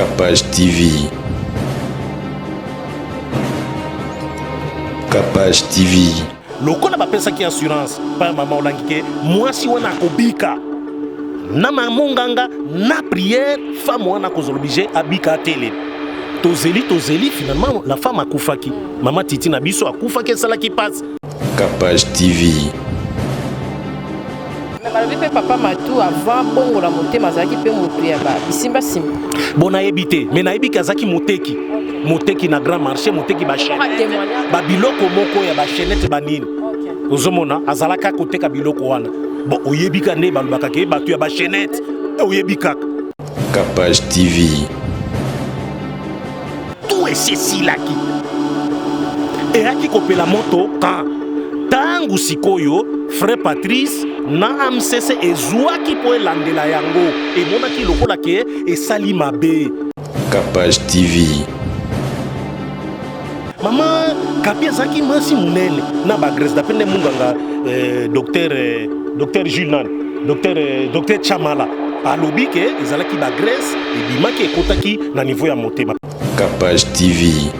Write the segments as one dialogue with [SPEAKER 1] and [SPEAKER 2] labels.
[SPEAKER 1] Capage TV. Capage TV.
[SPEAKER 2] Lokola bapesaki assurance pa mama olangike mwasi wana akobika na mamonganga na prière femme wana kozolobije abika tele tozeli finalement la femme akufaki mama titi na biso akufaki esalaki passe.
[SPEAKER 1] Capage TV.
[SPEAKER 3] Mais papa Matou avant bongo la motema azaki pe motu ya ba bisimba simba
[SPEAKER 2] bona yebite mais na yebika azaki moteki na grand marché moteki ba chaîne ba biloko moko ya ba chaînette banini ozomona azalaka koteka biloko wana bon oyebika ne balobaka ke batu ya ba chaînette oyebika.
[SPEAKER 1] Capage TV.
[SPEAKER 2] Tout est ceci là qui et aki kopela moto quand tangu sikoyo frère Patrice na amsese ezwaki po elandela yango emonaki lokola ke esali mabe.
[SPEAKER 1] Capage TV.
[SPEAKER 2] Mama kapi azaki mwasi munene na bagrese dapende munganga docteur Jules Nan docteur Chamala alobi ke ezalaki bagrese ebimaki ekotaki na niveau ya motema.
[SPEAKER 1] Capage TV.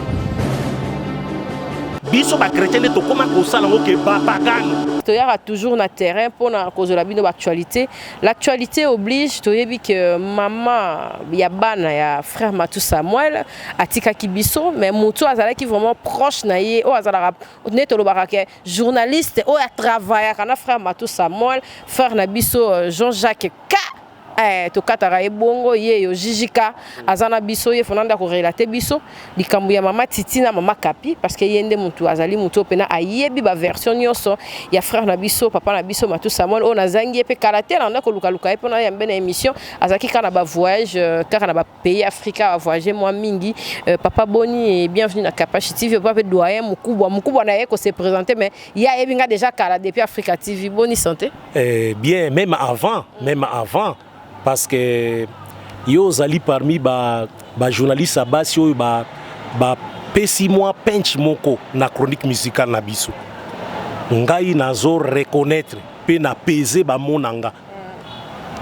[SPEAKER 2] Biso ba chrétien to koma kosala ngo ke ba pagano
[SPEAKER 3] to yara toujours na terrain pour na cause la bino actualité. L'actualité oblige to yebi que maman ya bana ya frère Matou Samuel atika kibiso mais mutu azala ki vraiment proche na ye o azala neto lo baraka journaliste o ya travailler kana frère Matou Samuel frère na biso Jean-Jacques K to katara ebongo ye yo jijika azana biso ye fonanda ko relater biso likambu ya mama titi na mama kapi parce que yende mutu azali mutu pena ayebi ba version nyonso ya frère na biso papa na biso Matou Samuel on azangi pe karaté na ko luka luka pe na ya mbena émission azaki kana ba voyage kana ba pays africain ba voyager moi mingi papa Boni et bienvenue na Capage TV papa doyen mukubwa na ye ko se présenter mais ya ebinga déjà kala depuis Africa TV. Boni santé
[SPEAKER 2] bien même avant parce que yo zali parmi ba journaliste à base yo ba pesi moi pench moko na chronique musicale na biso ngai nazo reconnaître pe na peser ba monanga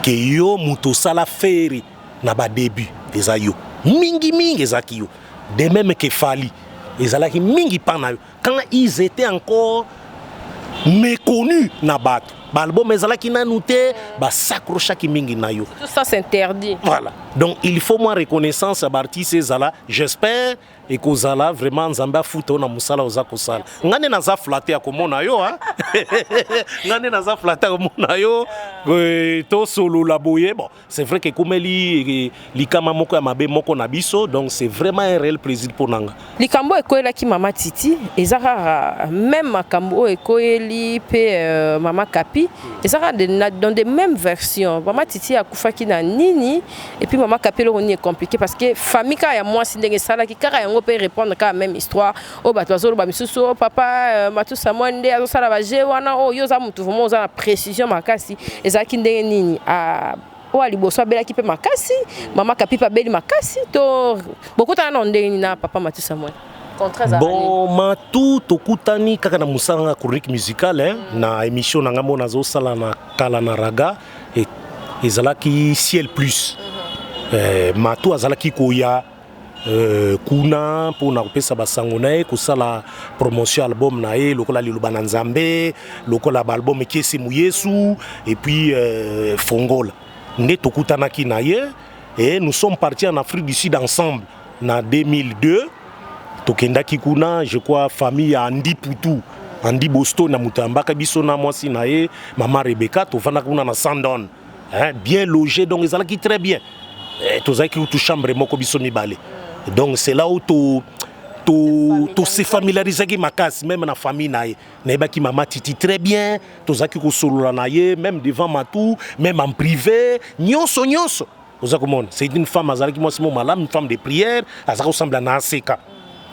[SPEAKER 2] que yo muto sala feri na ba début eza yo mingi ezaki yo de même que Fali ezalaki mingi pana yo quand ils étaient encore méconnus na bato balbum ezalaki nanouté ba s'accrochaki mingi na yo
[SPEAKER 3] tout ça s'interdit.
[SPEAKER 2] Voilà donc il faut moi reconnaissance à l'artiste ezala j'espère et kozala vraiment nzamba futo na musala ozako sala ngane naza flatter akomona yo hein ngane naza flatter akomona yo to solo la boye bon c'est vrai que komeli likama moko ya mabe moko na biso donc c'est vraiment un réel plaisir pour nanga
[SPEAKER 3] likambo ekoyela ki mama titi ezaka même makambo ekoyeli pe mama kapi ezaka dans des mêmes versions mama titi akufaki na nini et puis mama kapi lo ni est compliqué parce que famille ka ya moi sindenge sala ki kaka yango peut répondre quand même histoire o bato azolo ba misusu papa Matou Samuel nde azosala ba je wana o yo za mutu vraiment za précision makasi ezaki ndenge nini a o aliboso abelaki pe makasi mama kapi pa beli makasi to bokota na ndenge nini na papa Matou Samuel.
[SPEAKER 2] Bon Matou tokutani kaka na musanga chronique musicale na émission nanga mona zo sala na kala na raga et ezalaki ciel plus Matou azalaki koya kuna pour kopesa basango na ye kosala promotion album na ye lokola liloba na nzambe lokola ba album ekesi mu Yesu et puis fongola nde tokutanaki na ye et nous sommes partis en Afrique du Sud ensemble na 2002 tokendaki kuna je crois famille ya Andi Poutou Andi Bosto na mutambaka biso na mwasi na ye mama Rebecca tovanda kuna na Sandon bien logé donc ezalaki très bien tozaki tout chambre moko biso mibale donc c'est là où to se familiariser avec makasi même na famille na ye naibaki mama titi très bien tozaki ko solola na ye même devant Matou même en privé nyonso c'est une femme azalaki moi c'est mon malam une femme de prière azako ressemble na aseka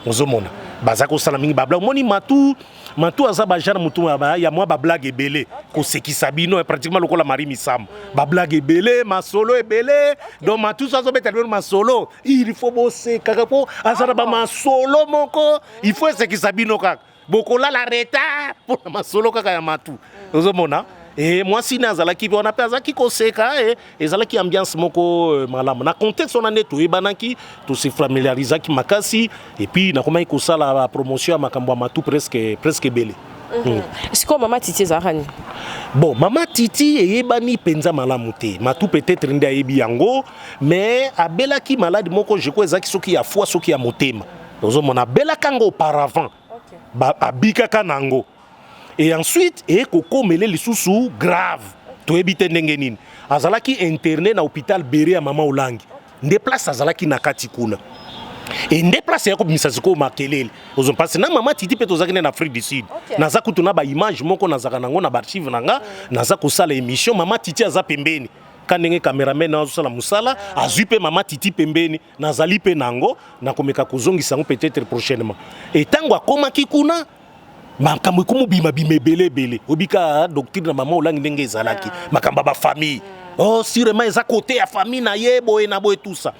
[SPEAKER 2] ozomona bazako sala mingi babla moni Matou azaba jana mutu ya moi ba blague ebele ko sekisa bino pratiquement lokola Marie Misam ba blague ebele ma solo ebele donc Matou ça zo beta ma solo il faut bosser kaka po azara ba ma solo moko il faut sekisa bino kaka bokola la reta pour ma solo kaka ya Matou ozomona et moi si nazalaki on appelle azaki koseka ezalaki ambiance moko malamu na contexte on ane to ebanaki to se familiarisaki makasi et puis na komaki kosala la promotion ya makambo matu presque belé.
[SPEAKER 3] C'est quoi Mama Titi Zarani?
[SPEAKER 2] Bon, Mama Titi eyebani penza malamu te. Matu peut-être nde ayebi yango, mais abelaki malade moko je crois ezaki soki ya foi soki ya motema. Ozo mona belaka ngo auparavant. Ba abikaka nango. Et ensuite koko mele lisusu grave. To ebite ndenge nini. Azalaki interné na hôpital Béré ya Mama Olangi. Nde place azalaki na kati kuna. Et nde place yako misaziko makelele. Ozo passe na Mama Titi pe tozaki na Afrique du Sud. Naza kutuna ba image moko nazaka nango na archive nanga, naza kosala émission Mama Titi aza pembeni. Kanenge cameraman na sala musala, azui pe Mama Titi pembeni, nazali pe nango, na komeka kozongisa ngo peut-être prochainement. Et tango akomaki kuna makambo komo bima bele. Obika doctrine na Mama Olangi ndenge ezalaki, makamba ba famille. Oh, sûrement eza côté ya famille na yebo na boy tout ça.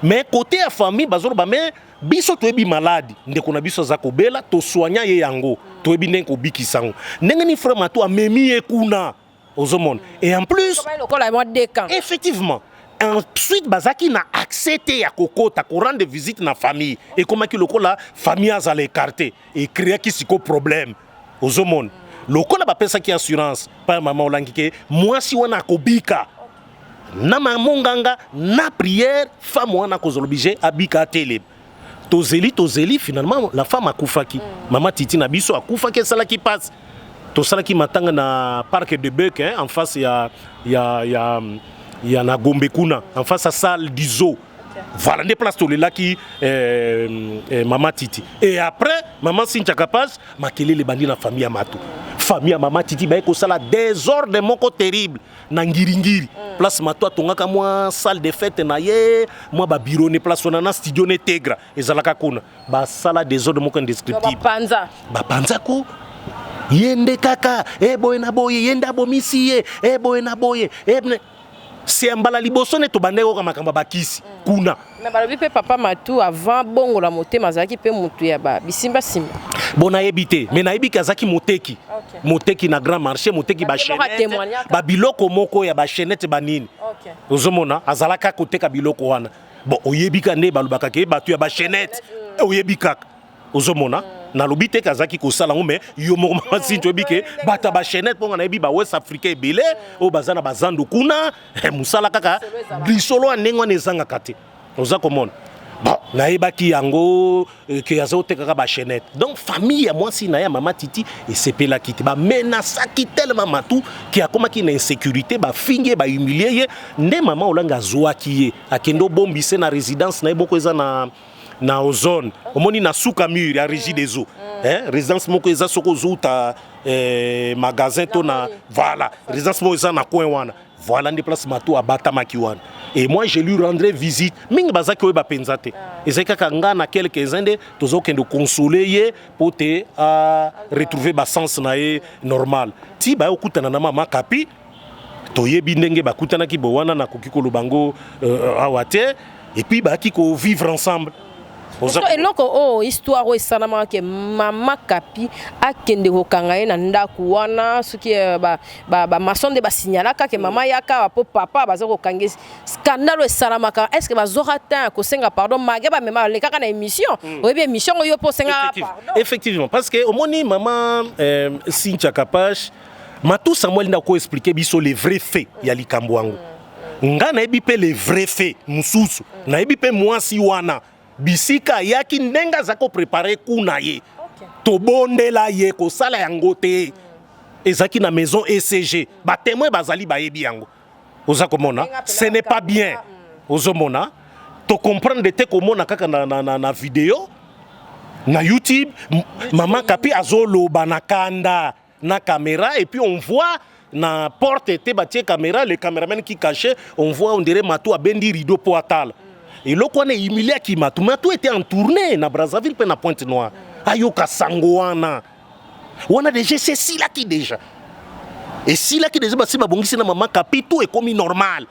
[SPEAKER 2] Mais côté ya famille bazoro ba mais biso to ebi malade ndeko na biso za kobela to soigna ye yango to ebi ndeko bikisango ndenge ni frère matu amemi ekuna ozomone et en plus effectivement ensuite bazaki na accepté ya kokota ko rendre visite na famille et comment ki lokola famille azala écarté et créer ki siko problème ozomone lokola ba pesa ki assurance pa Mama Olangi ke moi si wana kobika na monganga na prière femme wana kozolobije abika tele tozeli finalement la femme akufaki Mama Titi na biso akufaki sala ki passe to sala ki matanga na parc de Bec en face ya na Gombe kuna en face à salle du zoo. Voilà des places to là qui Mama Titi et après Maman Cynthia Kapaz makele le bandi na famille ya Matu. Famille ya Mama Titi ba ko sala désordre moko terrible na ngiri place Matu atongaka moi salle de fête na ye moi ba bureau ne place na studio ne tegra ezalaka kuna ba sala désordre moko indescriptible ba panza ko yende kaka boy na boy yende abomisi ye boy na boy c'est mbala liboso ne to bandeko ka makamba bakisi kuna
[SPEAKER 3] mais balobi pe papa Matu avant bongo la motema zaki pe mutu ya ba bisimba simba
[SPEAKER 2] bona yebite mais na yebika zaki moteki moteki na grand marché moteki ba chaînette ba biloko moko ya ba chaînette banini ozomona azalaka koteka biloko wana bon oyebika ne balobaka ke batu ya ba chaînette oyebika ozomona na lobite kazaki ko sala ngome yo moko sinto bike bata ba chaînette ponga na yebi ba West Africa ebele o bazana bazando kuna musala kaka bisolo anengwa nezanga kate oza komona bon na yebaki yango ke azoteka ba chaînette donc famille ya moi si na ya Mama Titi et sepela kiti ba menasaki tellement Matu ki akoma ki na insécurité ba finge ba humilier ye nde Mama Olanga zoaki ye akendo bombise na résidence na eboko eza na ozone omoni na suka mur ya régie des eaux résidence moko eza soko zuta magasin to na voilà résidence moko eza na coin wana voilà des places Matu abata maki wana et moi je lui rendrai visite mingi bazaki oyo bapenza te ezaka kanga na quelques inde tozokende consoler ye pour te retrouver ba sens na ye normal ti ba okutana na Mama Kapi toyebi ndenge bakutana ki bo wana na kokiko lubango awate et puis baki ko vivre ensemble.
[SPEAKER 3] Et donc, histoire où ça que Mama Kapi a kende kokanga na ndaku wana soki ba maçon de ba signala que mama yaka po papa bazo kokange scandale salamaka est-ce que bazorata ko senga pardon mage ba mema le kaka na émission ou bien émission yo po senga pardon
[SPEAKER 2] effectivement parce que au moni Mama Cynthia Kapaz Matu Samuel ndako expliquer biso les vrais faits ya likambo wangu nga na ebi pe les vrais faits mususu na ebi pe mwasi wana bisika yaki ndenga zako préparer kuna ye to bondela ye ko sala yango te ezaki na maison ECG ba témoin bazali ba yebi yango oza komona ce n'est pas bien ozomona to comprendre te komona kaka na vidéo na YouTube Mama Kapi azoloba na kanda na caméra et puis on voit na porte était bâtie caméra le caméraman qui cachait on voit on dirait Matu a bendi rideau pour atal. Et là, on est humilié qui Matu était en tournée na Brazzaville pe na Pointe-Noire. Ayoka Sangoana. On a déjà c'est si là qui déjà. Et si là qui déjà si ba bongisi na Mama Kapi tout est comme normal.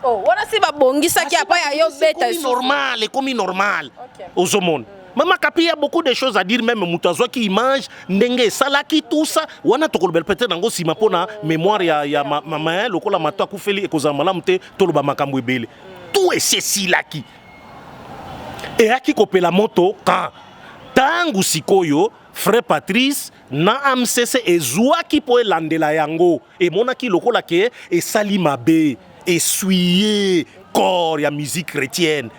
[SPEAKER 3] Oh, on a si ba bongisa qui a pas ayo beta
[SPEAKER 2] normal, est comme normal. Ozomon. Mama Kapi, il y a beaucoup de choses à dire, même Moutazwa qui mange, Ndenge, Salaki, tout ça. Wana tokolbel peut-être dans si ma pona mémoire ya maman, le kola mato akufeli et kozamala mte toloba makambo ebele. Tout est ceci là qui. Et aki kopela moto quand tangu sikoyo frère Patrice na amcc ezwaki po elandela yango emonaki lokola ke esali mabe essuyer corps ya musique chrétienne.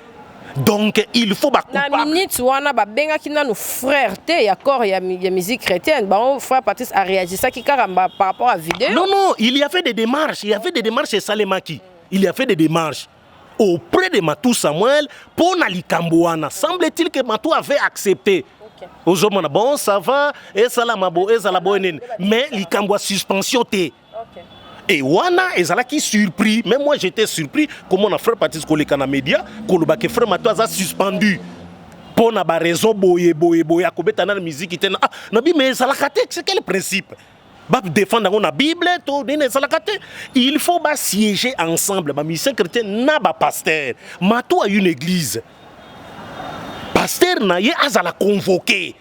[SPEAKER 2] Donc il faut ba
[SPEAKER 3] coupable. Na minute wana ba benga ki nanu frère te ya corps ya musique chrétienne. Ba frère Patrice a réagi ça qui karamba par rapport à vidéo.
[SPEAKER 2] Non, il y avait des démarches, chez Salemaki. Il y a fait des démarches auprès de Matou Samuel pour Nalikambouana. Semble-t-il que Matou avait accepté. Aujourd'hui, bon, ça va, et ça la mabo, et ça la bonne. Mais Likamboua suspension T. Et Wana, et ça la qui surpris. Même moi, j'étais surpris. Comment on a fait Patrice Kolekana Média, que frère Matou a suspendu. Pour na raison, boye, à Kobeta na musique, qui ah, nabi, mais ça la kate, c'est quel principe? Défendre la Bible, il faut siéger ensemble. Les musiciens chrétiens n'a pas pasteur. Matou a une église. Pasteur n'a pas la convoqué.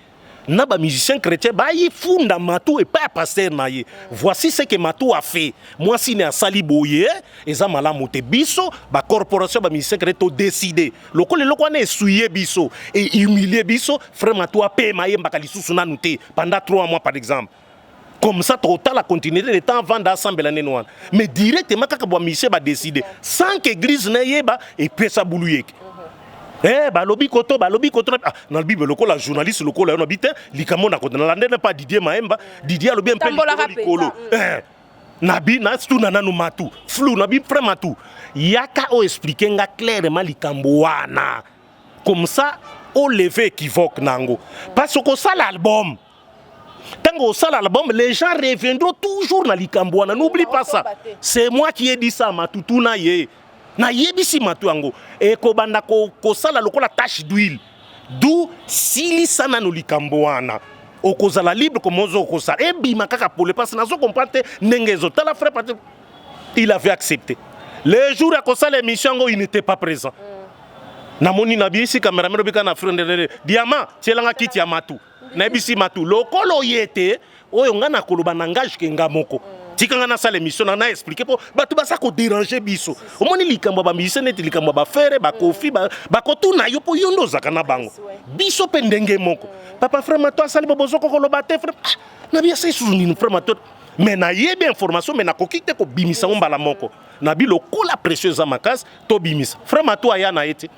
[SPEAKER 2] N'a pas musicien chrétien, il fonde Matou et pas pasteur n'a. Voici ce que Matou a fait. Moi, si n'est à Saliboye, et ça m'a la monté biso, la corporation de musiciens chrétiens a décidé. Le locaux est souillé biso et humilié biso. Frère Matou a payé maïe mbakalisu sunanouté pendant 3 mois par exemple. Comme ça, total la continuité de temps avant d'assemblée l'année noire. Mais directement, quand le ministère va décider, sans que l'église n'aille pas, et puis ça boulouye. Lobby koto, dans le Bible, le journaliste, le habite, l'ikamo na koto, n'a pas Didier Maemba, Didier a le bien peu l'ikolo. Nabi, na stu na nanu matu, flou, nabi frère matu. Yaka o expliquer nga clairement l'ikambouana. Comme ça, on levé équivoque nango. Parce que ça l'album. Quand on sort l'album, les gens reviendront toujours dans l'Ikambouana. N'oublie pas ça. C'est moi qui ai dit ça, Matoutou na ye. Na yebisi Matouango. Et kobanda ko sala lokola tache d'huile. D'où sili sana no l'Ikambouana. O kozala libre comme ozo kosala. Et bima kaka pour le passe nazo comprendre nengezo. Tala frère Patrice, il avait accepté. Le jour à kosala l'émission, il n'était pas présent. Namoni nabi ici cameraman obika na frère Diamant, tielanga kiti ya Matou. Nebisi Matou lokolo yete oyo ngana koloba nangage kenga moko tikanga na sala émission na expliquer po batu basa ko déranger biso omoni likambo ba musicien net likambo ba faire ba kofi ba ko tuna yo po yondo zakana bango biso pendenge moko papa frère Matou asali bobozo ko koloba te frère na bia sai suzuni frère Matou mais na yebe information mais na kokite ko bimisa mbala moko na bi lokola précieuse makas to bimisa frère Matou aya na ete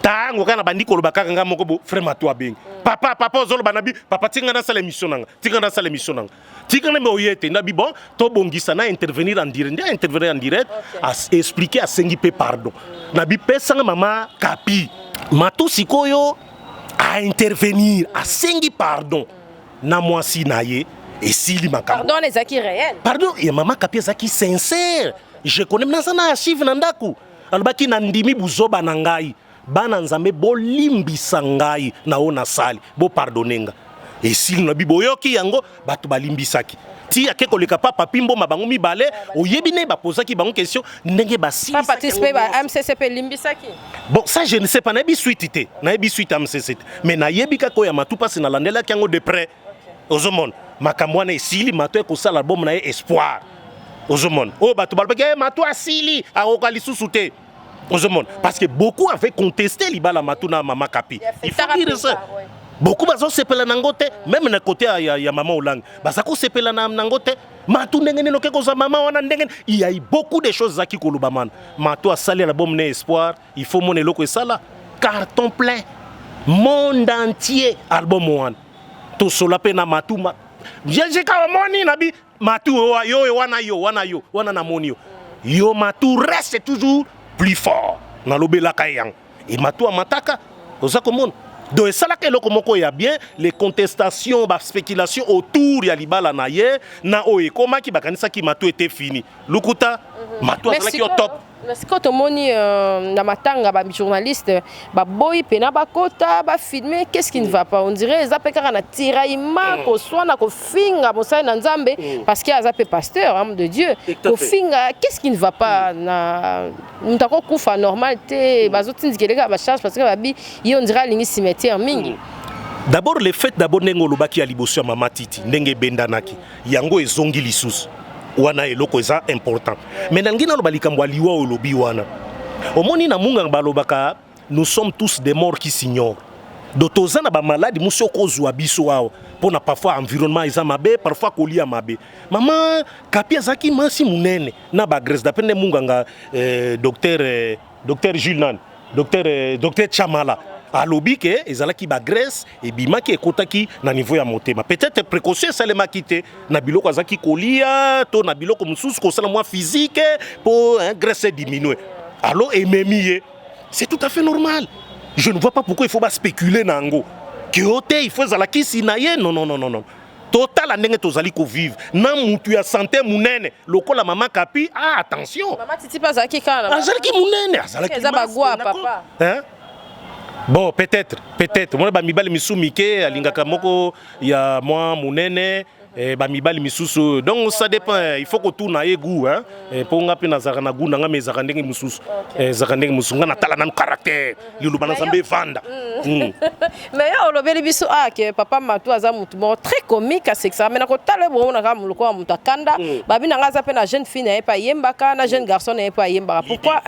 [SPEAKER 2] tango kana bandiko lo bakaka nga moko bo frère Matou abengi papa ozolo banabi papa tinga na sala émission nanga tinga na me oyete nabi bon to bongisa na intervenir en direct à expliquer à sengi pe pardon nabi pesa mama Kapi Matou sikoyo à intervenir à sengi pardon na moi si naye et sili makambo
[SPEAKER 3] pardon les acquis réels
[SPEAKER 2] pardon et mama Kapi zaki sincère je connais na sana archive nandaku albaki na ndimi buzoba nangai bana nzambe bolimbisa ngai na ona sali bo pardonenga et s'il na biboyoki yango batu balimbisaki ti akeko leka papa pimbo mabango mibale oyebine ba posaki bango question ndenge basi
[SPEAKER 3] papa participer ba MCCP limbisaki
[SPEAKER 2] bon ça je ne sais pas na bi suite MCCP mais na yebika ko ya Matou passe na landela kango de près ozomon makamwana esili Matou ko sala album na espoir ozomon o batu balbeke Matou asili a okali susute. Parce que beaucoup avaient contesté l'Ibala Matouna Mama Kapi. Il faut dire ça. Beaucoup de gens se pèlent nangote, même na côté il y a maman Olang. Basako se pèlent nangote. Matou n'engene no keko za maman wana n'engene. Il y a eu beaucoup de choses qui kolubaman. Matou a salé l'album né espoir. Il faut mon eloko ça là. Carton plein. Monde entier album one. Tout cela pena Matou. J'ai quand moni nabi Matou yo wana na monio. Yo Matou reste toujours plus fort na lobela kayang et Matou amataka oza komona donc ça là que lokomoko ya bien les contestations ba spéculation autour ya libala na ye na oye koma ki bakanisa ki Matou était fini lukuta Matou azalaki au top
[SPEAKER 3] Parce que tout le monde dans ma tanga, les journalistes, boy, pena bakota, filmer, qu'est-ce qui ne va pas? On dirait les appels na tiraillement, qu'on soit na kofinga, bon ça na nzambe, parce qu'il y a des pasteur, homme de Dieu. Kofinga, qu'est-ce qui ne va pas? Na, nous t'avons koufa normal, te, bazotin dikeleka ba charge parce que babi, on dirait lingi cimetière mingi.
[SPEAKER 2] D'abord le fait d'abord nengo lobaki ya liboso ya mama Titi, ndenge bendanaki, yango ezongi lisusu. Wana eloko eza important. Mais nangina lo balikambo liwa olobi wana. Omoni na munga balobaka nous sommes tous des morts qui s'ignorent. Dotoza na ba maladi muso kozwa biso wao. Pona parfois environnement eza mabe, parfois kolia mabe. Mama kapi azaki masi munene na ba graisse dapende munga nga docteur Jules Nan, docteur Chamala. Alobi ke ezalaki ba graisse et bimaki ekotaki na niveau ya motema. Peut-être précaution salema kité na biloko azaki kolia to na biloko mususu ko sala moi physique pour graisse diminuer. Alors ememiye. C'est tout à fait normal. Je ne vois pas pourquoi il faut pas spéculer nango. Que ote il faut zalaki sinaye non. Total ndenge tozali ko vivre na mutu ya santé munene lokola mama kapi attention.
[SPEAKER 3] Mama Titi pas zaki kana.
[SPEAKER 2] Azalaki munene azalaki.
[SPEAKER 3] Ezabagwa papa.
[SPEAKER 2] Hein? Bon, peut-être. Moi, bamibali misu mike, alingaka moko ya moi munene, bamibali misusu. Donc ça dépend. Il faut que tout n'aille goût, hein. Pour nga pe nazara na goût, nga me zakandenge misusu. Zakandenge misusu nga na tala na caractère. Lilu bana sambe vanda.
[SPEAKER 3] Mais on le beli biso que papa Matou aza mutu très comique à sexe. Mais na ko tala bo na ka muloko mutakanda. Babi na nga zape na jeune fille na pas yembaka, na jeune garçon na pas yembaka. Pourquoi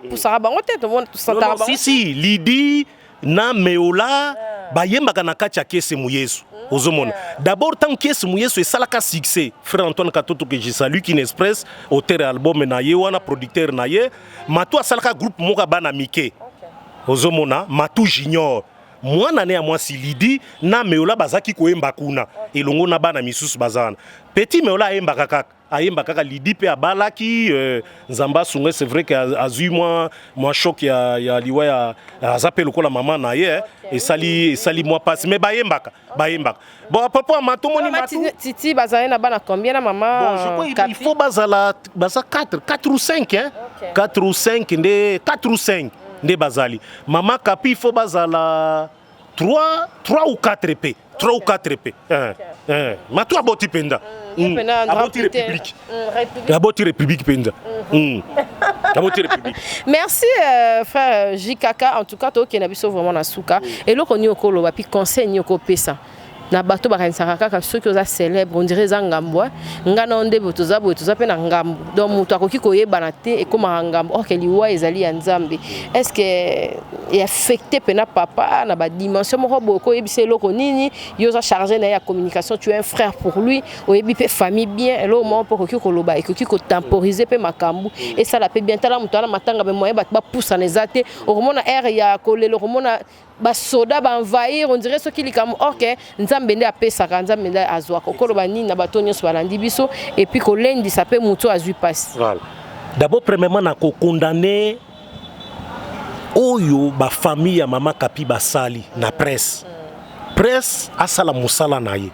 [SPEAKER 3] poussara bango tête tout monde tout santara bango. Si, Lydie na meola bayembaka na kati ya kese muyesu ozomona. D'abord tant kese muyesu esalaka succès, frère Antoine Katoto que je salue qui n'express auteur album na ye wana producteur na ye Matou asalaka groupe moka bana mike ozomona Matou Junior mwana ne ya mwasi Lidi na meola bazaki koyemba kuna elongo na bana misusu bazana petit meola ayembaka kaka ayemba kaka Lidi pe abalaki nzamba sunge. C'est vrai que azui moi choc ya liwa ya azape lokola maman na ye et sali moi passe mais bayembaka bon à propos Matou moni Matou Titi bazana na bana combien na maman.
[SPEAKER 2] Bon je crois il faut bazala 4 ou 5 hein. 4 ou 5 nde bazali maman Kapi il faut bazala 3 ou 4 épées. 3 ou 4 épées. Matou aboti penda. Aboti République. Aboti République penda. Aboti République.
[SPEAKER 3] Merci frère Jikaka. En tout cas, toi qui n'as pas vraiment na souka. Et là qu'on y okolo wa puis conseil n'y okopesa. Na bato bakanisaka kaka ceux qui ont célèbre on dirait zangambo ngana onde botoza pe na ngambo donc mutu akoki koyebana te et comme ngambo or que liwa ezali ya nzambe est-ce que est affecté pena papa na ba dimension moko boko yebise loko nini yoza chargé na ya communication tu es un frère pour lui oyebi pe famille bien et là au moment pour koki koloba et koki ko temporiser pe makambu et ça la peut bien tala mutu na matanga be moyen ba pousse na ezate au remona air ya kolelo remona ba soda ba envahir on dirait ce qui likam OK nzambe nde apesaka nzambe nde azwaka okoloba nini na bato nyonso balandi biso et puis kolendi ça peut mutu azui passe.
[SPEAKER 2] Voilà. D'abord premièrement na ko condamner oyo ba famille ya mama Kapi basali na presse. Presse asala musala na ye.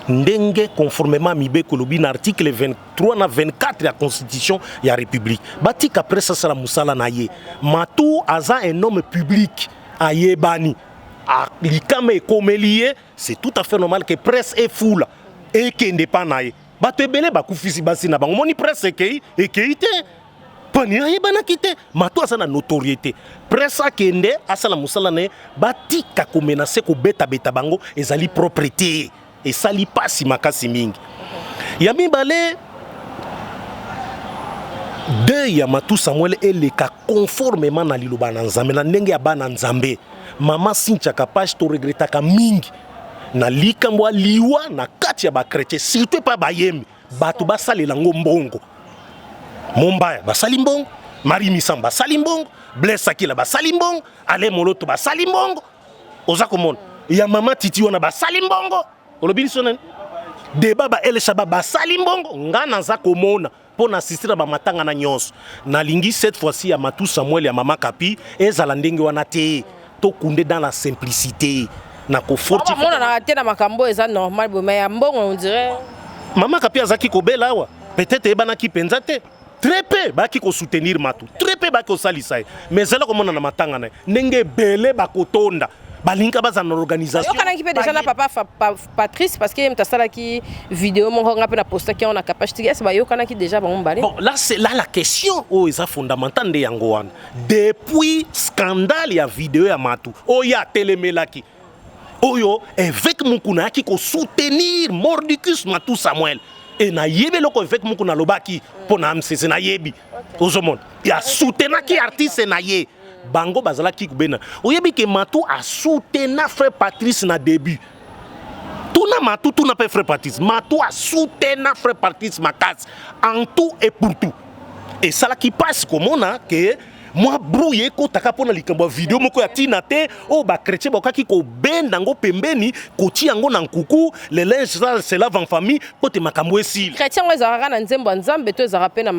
[SPEAKER 2] Ndenge conformément mibe kolobi na article 23 na 24 ya constitution ya république. Batika presse asala musala na ye. Matou aza un homme public. Ayebani a likame komelie c'est tout à fait normal que presse est foule et que ndepanaye bato ebele bakufisi basi na bango moni presse ekei te pani ayebana kite Matou asa na notoriété presse akende asala musala ne batika ko menacer ko beta bango ezali propriété et sali pasi makasi mingi ya mibale de ya Matou Samuel eleka conformément na liloba na nzambe na ndenge ya bana nzambe mama Cynthia Kapache to regretaka mingi na likambo liwa na kati ya ba chrétien surtout pas bayembi bato basalela ngo mbongo Mombaya basali mbongo Marie Misamba basali mbongo Blaise Akila basali mbongo Ale Moloto basali mbongo oza komona ya mama Titi wana basali mbongo olobili sonen deba ba El Shaba basali mbongo ngana za komona pour assister à matanga na nyonso na lingi cette fois-ci ya Matou Samuel ya mama Kapi ezala ndenge wana te to kunde dans la simplicité na ko fortifier
[SPEAKER 3] mona na te na makambo eza normal mais ya mbongo on dirait
[SPEAKER 2] mama Kapi azaki kobela wa peut-être ebana ki penza te très peu baki ko soutenir matu très peu baki ko salisa mais zela ko mona na matanga na ndenge belé bakotonda balinka baza na organisation
[SPEAKER 3] yo kana ki pe déjà na papa Patrice parce que mtasala ki vidéo mon nga pe na posta ki on a capacité est ba yo kana ki déjà ba mbale.
[SPEAKER 2] Bon là c'est là la question oh eza fondamental de yango wana depuis scandale ya vidéo ya matu oh ya telemelaki oyo avec mukuna ki ko soutenir Mordicus Matu Samuel et na yebe loko avec mukuna lobaki pona amsese na yebi ozomon ya soutenaki artiste na ye bango bazala ki kubena oyebi ke Matu a soutenu frère Patrice na début tuna Matu tuna pe frère Patrice Matu a soutenu frère Patrice makasi en tout et pour tout et ça là qui passe comme on a que moi brouillé ko taka pona likambo vidéo moko ya tina te o ba chrétien ba kaki ko benda ngo pembeni ko ti yango na nkuku le linge ça c'est là en famille ko te makambo esili
[SPEAKER 3] chrétien ngo ezara na nzembo nzambe to ezara pe na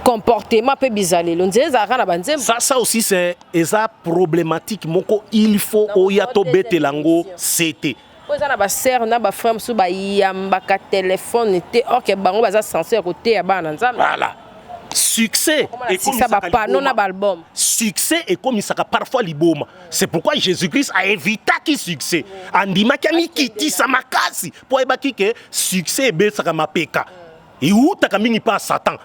[SPEAKER 3] comportement peu bizarre on dirait ezara na banzembo
[SPEAKER 2] ça aussi c'est eza problématique moko il faut oya to betelango c'était
[SPEAKER 3] oza na ba sœur na ba frère so ba yambaka téléphone te or que bango baza censé côté ya bana nzambe
[SPEAKER 2] voilà succès et comme
[SPEAKER 3] ça va pas non album
[SPEAKER 2] succès et comme ça parfois liboma c'est pourquoi Jésus-Christ a évité qui succès andima kami kiti sa makasi pour ebaki que succès be saka mapeka et où ta mingi pas Satan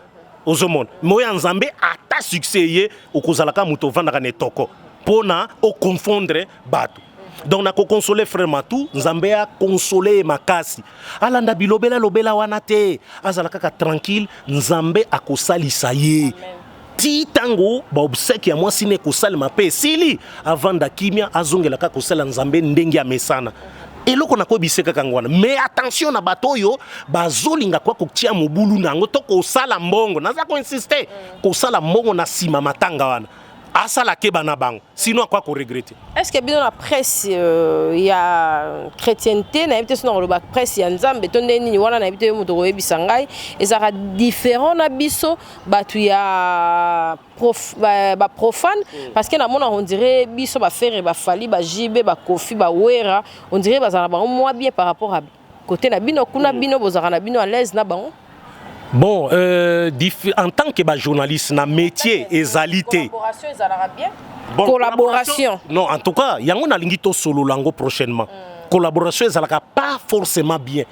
[SPEAKER 2] ozomon moya nzambe ata succès ye okozalaka muto vandaka netoko pona o confondre bato. Donc na ko consoler frère Matu nzambe a consoler makasi alanda bilobela lobela wana te azalaka ka tranquille nzambe akosalisa ye ti tango ba obsèque ya mwasi ne kosalema pe sili avant dakimia azongelaka kosala nzambe ndenge ya mesana eloko na ko biseka kangwana mais attention na bato yo bazolinga kwa kotia mobulu nango to kosala mbongo naza ko insister kosala mbongo na sima matanga wana asala keba na bango sinon quoi qu'on regrette.
[SPEAKER 3] Est-ce que bien dans la presse il y a chrétienté na évité sur le bac presse ya nzambe tonde ni wana na évité moto bisangai et ça a différent na biso batu ya profane parce que na mona on dirait biso ba faire ba fali ba jibe ba kofi ba wera on dirait bazana ba moins bien par rapport à côté na bino kuna bino bozara na bino à l'aise na bango.
[SPEAKER 2] Bon, en tant que journaliste, na métier et qualité.
[SPEAKER 3] Collaboration, ils allaient bien. Bon, collaboration.
[SPEAKER 2] Non, en tout cas, il y a un lingito solo lango prochainement. Collaboration, ils allaient pas forcément bien.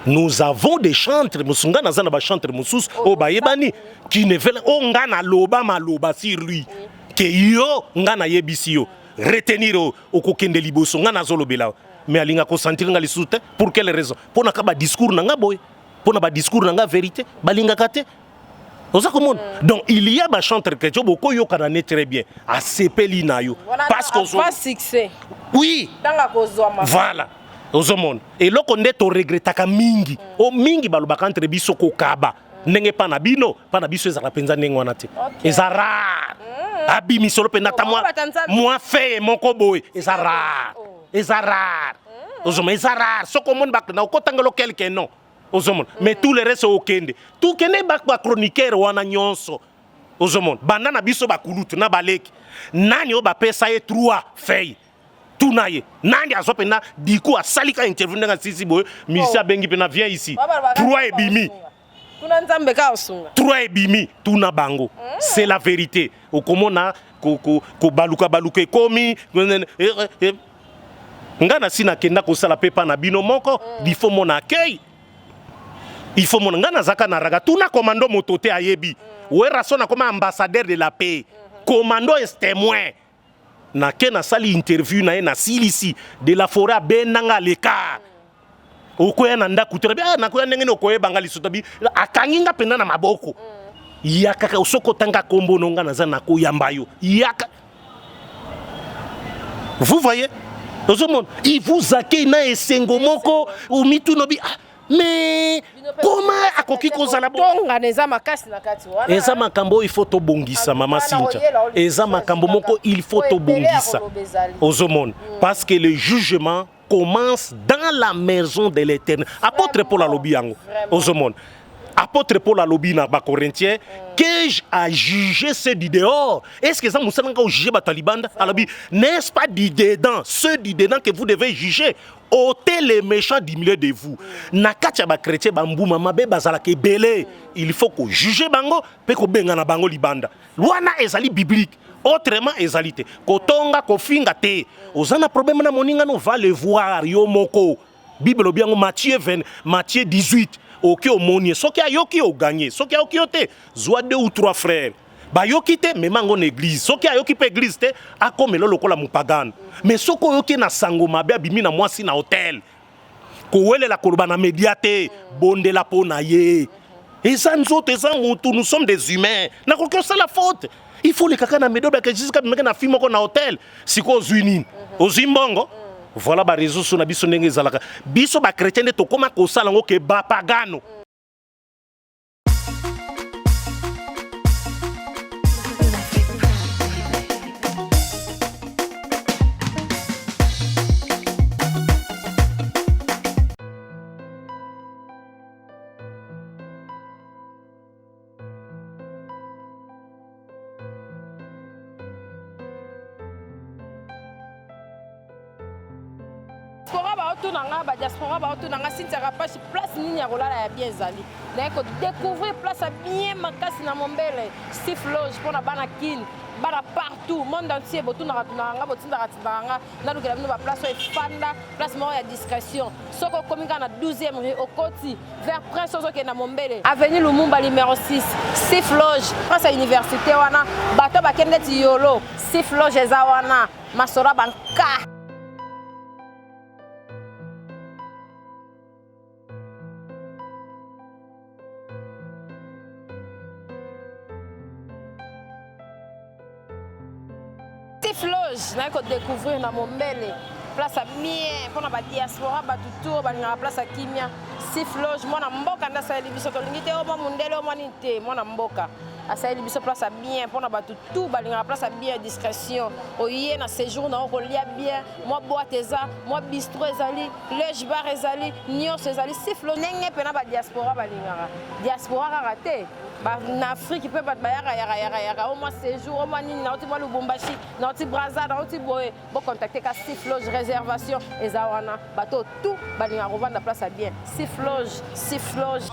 [SPEAKER 2] Nous avons des chantres, musunga na zana ba chantre musus o ba yebani qui ne veulent o ngana loba maloba sur lui. Que yo ngana yebisi yo retenir o kokende liboso ngana zolobela. Mais alinga ko sentir nga lisute pour quelle raison? Pour na ka ba discours na nga boy. Pour na discours na vérité balinga kate oza komona donc il y a ba chanteur que jo boko yo kana très bien a sepeli na yo parce que
[SPEAKER 3] pas succès
[SPEAKER 2] oui
[SPEAKER 3] tanga kozoma
[SPEAKER 2] voilà ozomona et loko ndeto regretaka mingi o mingi balobaka entre biso ko kaba ndenge pa na biso ezala penza ndenge wana te ezara abimi solo pe nata moi fait moko boy ezara ozoma ezara soko mon bak na okotangelo quelqu'un non ozomon mais tout le reste au kende tout kende ba chroniqueur wana nyonso ozomon banana biso ba kulutu na baleki nani o ba pesa ye 3 feuilles tout naye nani azopena diku asalika interview nga sisi boy misia bengi pena viens ici 3 et bimi
[SPEAKER 3] tuna nzambe ka osunga
[SPEAKER 2] 3 et bimi tuna bango c'est la vérité okomona ko baluka komi ngana sina kenda ko sala pepa na bino moko il faut mon accueil. Il faut mon ngana zaka na raga tuna commando motote ayebi wera sona comme ambassadeur de la paix commando est témoin na kena sali interview na silisi de la forêt benanga leka okoya na nda kutere na koya ndenge okoye bangali sotobi akanginga penda na maboko yaka osoko tanga kombo nonga na zana ko yambayo yaka vous voyez il vous accueille na esengo moko ou mitunobi mais comment akoki kozala
[SPEAKER 3] bonga neza makasi na kati wana
[SPEAKER 2] eza makambo il faut to bongisa mama Sincha eza makambo moko il faut to bongisa ozomone parce que le jugement commence dans la maison de l'Éternel apôtre Paul alobi yango ozomone apôtre Paul alobi na ba Corinthiens qu'ai-je à juger ceux du dehors? Est-ce que ça moussa nga juger ba talibanda? Alobi n'est-ce pas du dedans, ceux du dedans que vous devez juger? Ôtez les méchants du milieu de vous. Na katia ba chrétien bambu mama be bazala ke belé. Il faut que juger bango pe ko benga na bango libanda. Wana ezali biblique. Autrement ezalité. Kotonga kofinga te. Ozana problème na moninga no va le voir yo moko. Bible obiango Matthieu 18. Oki omoni. Soki ayoki o gagné. Soki ayoki ote. Zwa 2 ou 3 frères. Ba yoki te me mango na église. Soki ayoki pe église te akomelo lokola mupagano. Mais soko yoki na sango mabe abimi na mwasi na hôtel. Kowele la koloba na médiate. Bonde la pona ye. Et ça nous sommes des humains. N'a aucun c'est la faute. Il faut les caca na medo ba que jusqu'à me na film ko na hôtel. Siko zuini. Ozimbongo. Voilà ba réseau sur na biso ndenge zalaka. Biso ba chrétien de to koma ko sala ngo ke ba pagano.
[SPEAKER 3] Diaspora ba auto nanga sinta rapache place nini ya kolala ya bien zali na ko découvrir place bien makasi na mombele Steve Loge pona bana kin bana partout monde entier botu na nga botinda katanga na lukela bino ba place efanda place mo ya discrétion soko komika na 12e rue au Koti vers Prince Ozoke na mombele avenue Lumumba numéro 6 Steve Loge place à université wana bato bakende ti yolo Steve Loge eza wana masora banka. Loge, na ko découvrir na mombele place à bien pour na ba diaspora ba tuto ba na place à kimia Steve Loge mona mboka nda sa libiso to lingite o mundele o manite mona mboka asa libiso place à bien pour na ba tuto ba na place à bien discrétion o yé na séjour na ko lia bien moi boîte eza moi bistrot ezali Loge bar ezali nyos ezali Steve Loge nenge pe na ba diaspora ba lingara diaspora raté en Afrique, il peut pas au moins séjour, au moins nini, nauti Lubumbashi, nauti Brazza, nauti Boé, bon contacter qu'à Steve Loge réservation, et zawana, bateau tout, bani à revendre la place à bien. Steve Loge.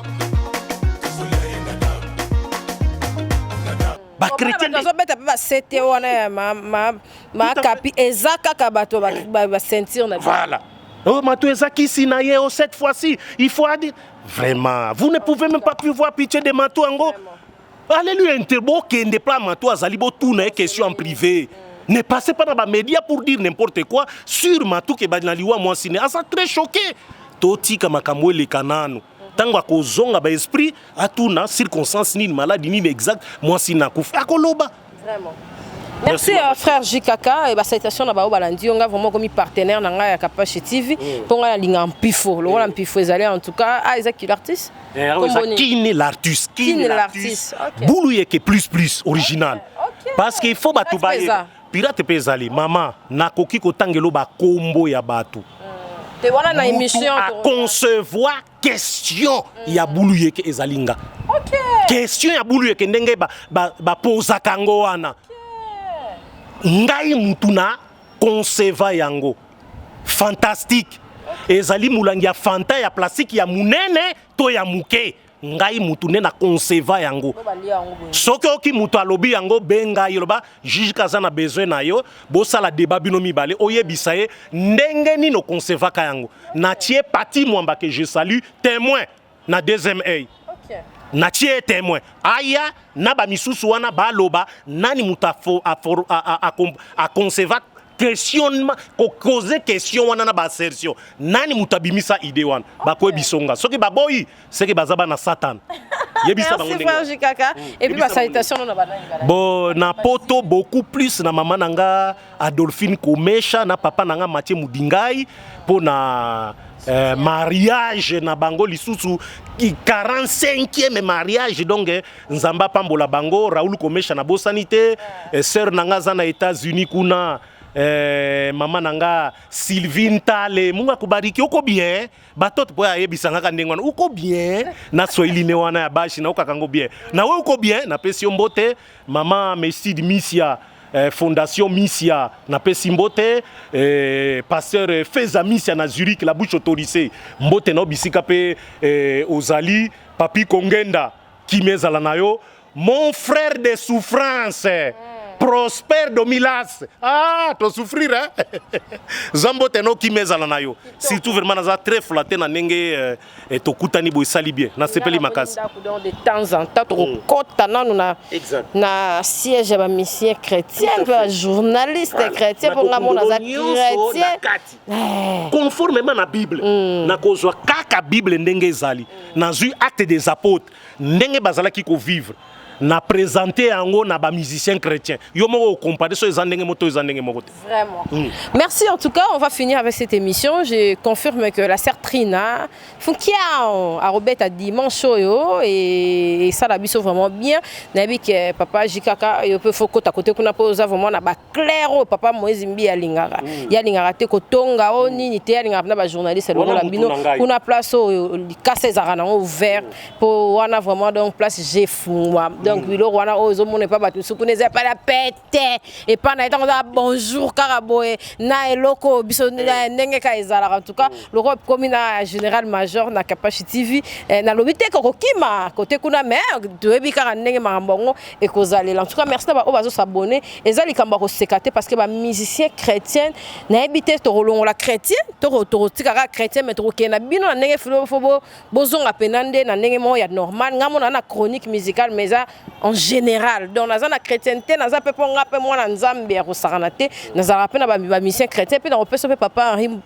[SPEAKER 2] Ba chrétien
[SPEAKER 3] de beta ba sete wana ma kapi ezaka ka bato ba sentir na.
[SPEAKER 2] Voilà. Oh mato ezaki sinaye oh cette fois-ci, il faut dire vraiment, vous ne pouvez même pas plus voir pitié de Matou Ango. Allez lui interbo qui ne pas Matou Azalibo tout n'est question en privé. Ne passez pas dans les médias pour dire n'importe quoi sur Matou que Badnaliwa moi ciné. Ah ça très choqué. Toti kama kamwe le kanano. Tango ko zonga ba esprit atuna circonstance ni maladie ni exact moi ciné kufa akoloba.
[SPEAKER 3] Vraiment. Merci frère Jikaka et ba citation na ba balandi on a vraiment comme partenaire na nga ya Kapache TV pour la ligne en pifo le rôle en pifo ils allaient en tout cas à Isaac l'artiste
[SPEAKER 2] qui est l'artiste boulou yeke plus original parce qu'il faut batu baye pirate pezali mama na koki ko tangelo ba kombo ya batu
[SPEAKER 3] te wana na émission
[SPEAKER 2] à concevoir question ya boulou yeke ezalinga question ya boulou yeke ndenge ba posa kango wana ngai mutuna conceva yango fantastique ezali mulangi ya fanta ya plastique ya munene to ya muke ngai mutune na conceva yango soki oki mutu alobi yango benga yoloba juge kaza na besoin na yo bosala débat bino mibale oyebisa ye ndenge nino conceva ka yango na tie pati mwamba que je salue témoin na deuxième œil na tie témoin aya na ba misusu wana ba loba nani mutafo a concevoir questionnement ko causer question wana na ba assertion nani mutabimisa idée wana ba ko bisonga soki ba boyi seki bazaba na satan yebisa bango
[SPEAKER 3] ndenge et puis ba salutation na banani
[SPEAKER 2] bon na poto beaucoup plus na mama nanga Adolphine Komesha na papa nanga Mathieu Mudingai pona mariage na bango lisusu 45e mariage donc nzamba pambola bango Raoul Komesha na bosanité sœur nanga za na États-Unis kuna mama nanga Sylvine Tale munga kubariki uko bien batoto po ayebisanga kandengwana uko bien na Swahili ne wana ya bashi na ukakango bien na we uko bien na pesi mbote mama Messid Misia Fondation Misia na pesi mbote pasteur Feza Misia na Zurich la bouche autorisée mbote na bisika pe ozali papi Kongenda kimezala nayo mon frère de souffrance Prosper Domilas. Ah, tu souffrir, hein? Zambo teno qui mezala na yo. Surtout vraiment naza très flatté na nenge to kutani boy sali bien. Na sepeli makasi.
[SPEAKER 3] De temps en temps, to kota na na siège ba mission chrétien, ba journaliste chrétien pour nga mona za chrétien.
[SPEAKER 2] Conformément na Bible. Na kozwa kaka Bible ndenge ezali. Na zu acte des apôtres. Ndenge bazala ki ko vivre. Na présenté yango na ba musicien chrétien. Yo mo comparer so ezandenge moto ezandenge mokote.
[SPEAKER 3] Vraiment. Merci en tout cas, on va finir avec cette émission. Je confirme que la sœur Trina Funkiao a Robert dimanche yo et ça la biso vraiment bien. Nabi que papa Jikaka yo peut faut côté côté kuna posa vraiment na ba clair papa Moïse Mbi ya lingara. Ya lingara te ko tonga o nini te ya lingara na ba journaliste le la bino kuna place o kase za na ouvert pour wana vraiment donc place j'ai fou. Donc, bilo wana ozo mone pas batu sukuneza pas la pète et pas na etango bonjour karaboé na eloko biso ndenge ka ezala en tout cas le roi comme na général major na Kapashi TV na lobité ko kima côté kuna mais doebi ka ndenge mambongo et kozala en tout cas merci na ba obazo s'abonner ezali kamba ko sekate parce que ba musicien chrétien na habité to rolongola chrétien to tikaka chrétien mais to kena bino na ndenge filo fobo bozonga penande na ndenge mo ya normal ngamona na chronique musicale mais en général donc naza na chrétienté naza pe ponga pe mwana nzambe ya kosakana te naza pe na ba mission chrétien pe na opeso pe papa Henri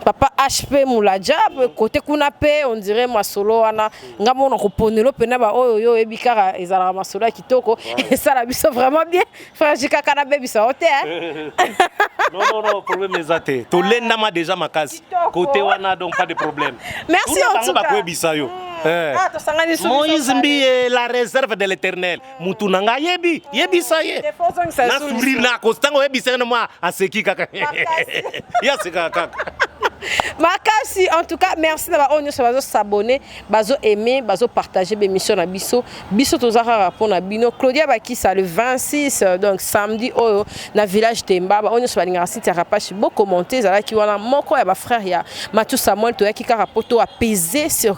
[SPEAKER 3] papa HP Moulaja côté kuna pe on dirait masolo wana ngamona ko ponelo pe na ba oyo ebikara ezala masolo ya kitoko et ça la biso vraiment bien frère Jikaka na bebi ça hote hein.
[SPEAKER 2] Non problème ezate to lenda ma déjà makasi côté wana donc pas de problème.
[SPEAKER 3] Merci en tout cas.
[SPEAKER 2] Moïse Mbi la réserve de l'Éternel. Mutunanga yebi ça ye. Na sourire na kostango yebi ça na moi aseki kaka. Ya seka kaka.
[SPEAKER 3] Makasi en tout cas merci d'avoir on se bazo s'abonner, bazo aimer, bazo partager l'émission na biso. Biso tozaka rapport na bino Claudia Bakisa le 26 donc samedi au na village Temba on se balinga site rapache beau commenter zala ki wana moko ya ba frère ya Mathieu Samuel to ya ki ka rapport to apaiser sur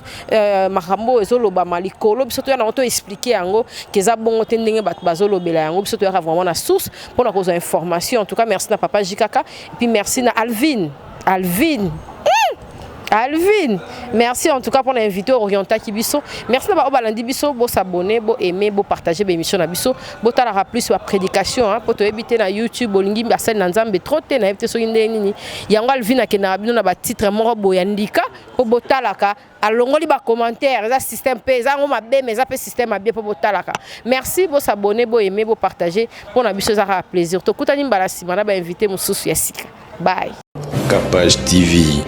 [SPEAKER 3] makambo ezoloba malikolo biso to ya na to expliquer yango keza bongo te ndenge bato bazolobela yango biso to ya vraiment na source pour na cause information en tout cas merci na papa Jikaka et puis merci na Alvin, merci en tout cas pour l'inviter au Orienta Kibiso. Merci d'avoir balandi biso, beau s'abonner, beau aimer, beau partager l'émission na biso, beau t'ala plus sur la prédication hein pour te éviter na YouTube, bolingi basel nanzambe trop te na éviter so inde nini. Yango Alvin a kena bino na ba titre moko boyandika pour botalaka alongoli ba commentaire, ça système pe, ça ngoma be mais ça pe système bien pour botalaka. Merci beau s'abonner, beau aimer, beau partager pour na biso ça plaisir. To kutani mbala simana ba inviter mususu ya sika. Bye.
[SPEAKER 1] Kapash TV.